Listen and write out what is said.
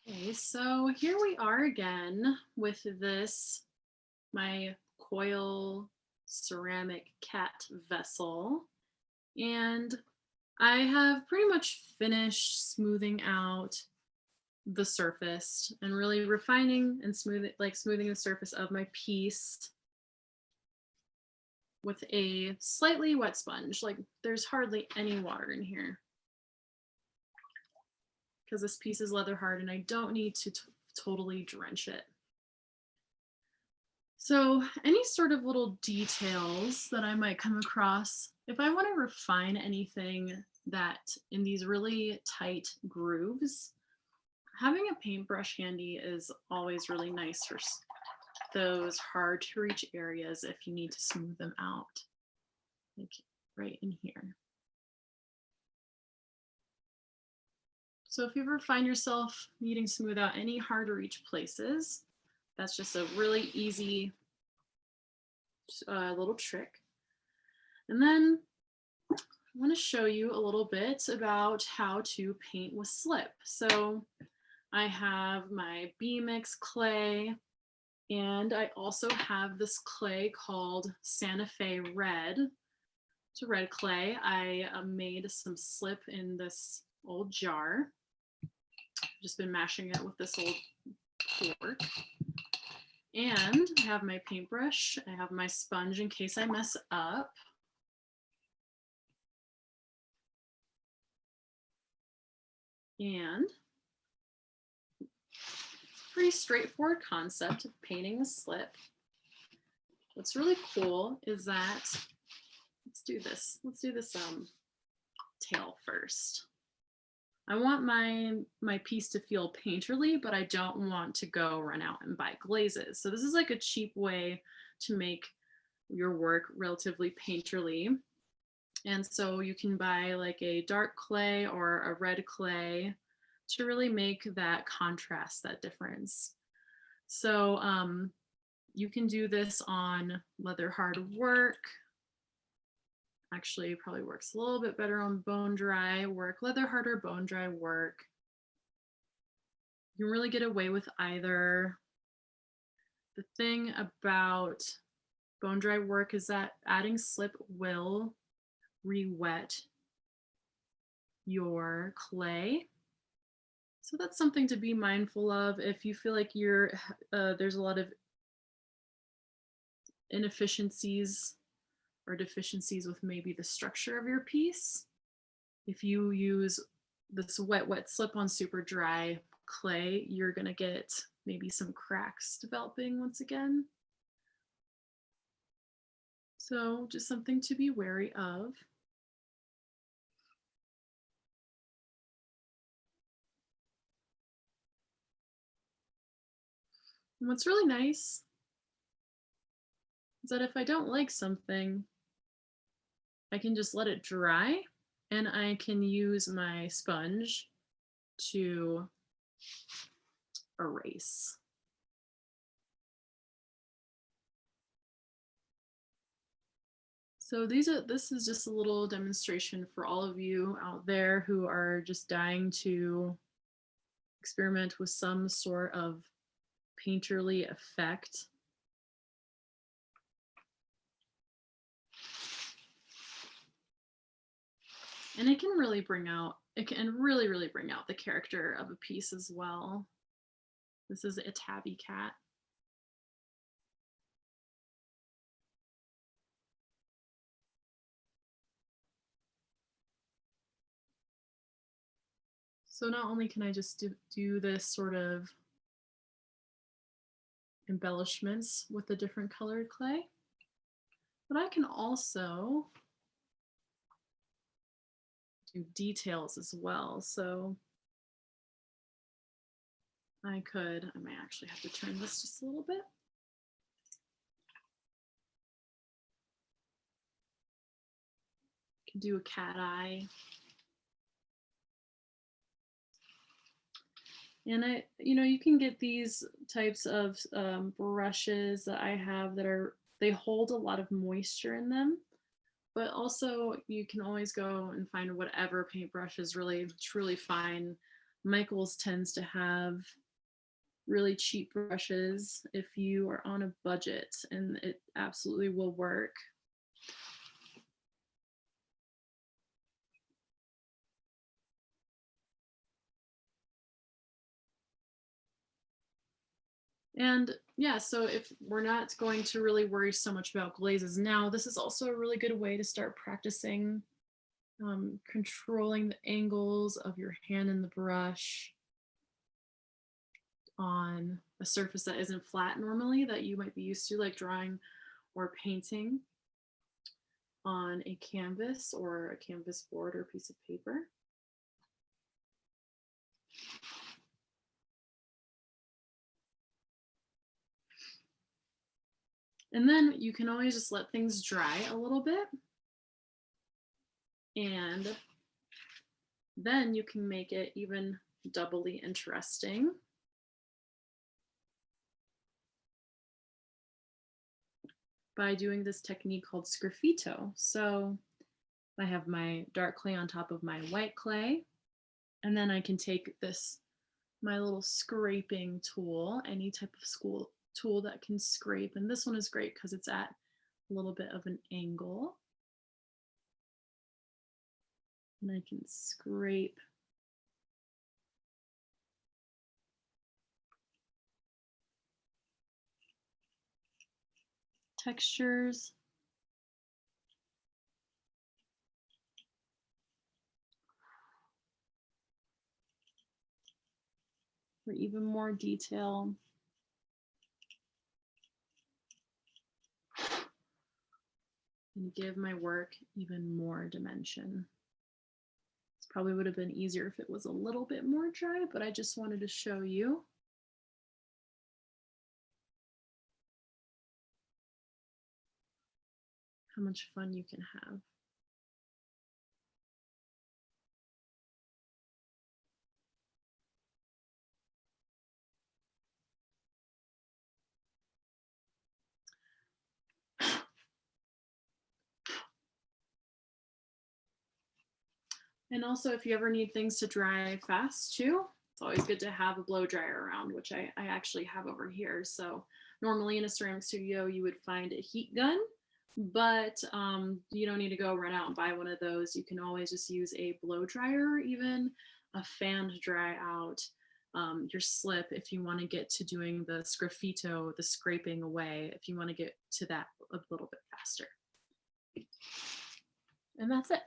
Okay, so here we are again with this, my coil ceramic cat vessel. And I have pretty much finished smoothing out the surface and really refining and smoothing the surface of my piece with a slightly wet sponge. Like there's hardly any water in here because this piece is leather hard and I don't need to totally drench it. So any sort of little details that I might come across, if I want to refine anything that in these really tight grooves, having a paintbrush handy is always really nice for those hard to reach areas if you need to smooth them out, like right in here. So if you ever find yourself needing to smooth out any hard to reach places, that's just a really easy little trick. And then I want to show you a little bit about how to paint with slip. So I have my B-Mix clay, and I also have this clay called Santa Fe Red. It's a red clay. I made some slip in this old jar. I've just been mashing it with this old fork. And I have my paintbrush. I have my sponge in case I mess up. And pretty straightforward concept of painting with slip. What's really cool is that, let's do this tail first. I want my piece to feel painterly, but I don't want to go run out and buy glazes. So this is like a cheap way to make your work relatively painterly. And so you can buy like a dark clay or a red clay to really make that contrast, that difference. So you can do this on leather hard work. Actually, probably works a little bit better on bone dry work, leather hard or bone dry work. You can really get away with either. The thing about bone dry work is that adding slip will re-wet your clay. So that's something to be mindful of if you feel like there's a lot of inefficiencies or deficiencies with maybe the structure of your piece. If you use this wet slip on super dry clay, you're gonna get maybe some cracks developing once again. So just something to be wary of. And what's really nice is that if I don't like something, I can just let it dry and I can use my sponge to erase. So this is just a little demonstration for all of you out there who are just dying to experiment with some sort of painterly effect. And it can really bring out the character of a piece as well. This is a tabby cat. So not only can I just do this sort of embellishments with the different colored clay, but I can also do details as well. So I might actually have to turn this just a little bit. Could do a cat eye. And you can get these types of brushes that I have they hold a lot of moisture in them, but also you can always go and find whatever paintbrush is really truly fine. Michaels tends to have really cheap brushes if you are on a budget, and it absolutely will work. And yeah, so if we're not going to really worry so much about glazes now, this is also a really good way to start practicing controlling the angles of your hand and the brush on a surface that isn't flat normally, that you might be used to, like drawing or painting on a canvas or a canvas board or piece of paper. And then you can always just let things dry a little bit. And then you can make it even doubly interesting by doing this technique called sgraffito. So I have my dark clay on top of my white clay, and then I can take this, my little scraping tool, any type of tool that can scrape. And this one is great because it's at a little bit of an angle. And I can scrape textures. For even more detail. And give my work even more dimension. This probably would have been easier if it was a little bit more dry, but I just wanted to show you. How much fun you can have. And also, if you ever need things to dry fast too, it's always good to have a blow dryer around, which I actually have over here. So normally in a ceramic studio, you would find a heat gun, but you don't need to go run out and buy one of those. You can always just use a blow dryer, or even a fan to dry out your slip if you want to get to doing the sgraffito, the scraping away, if you want to get to that a little bit faster. And that's it.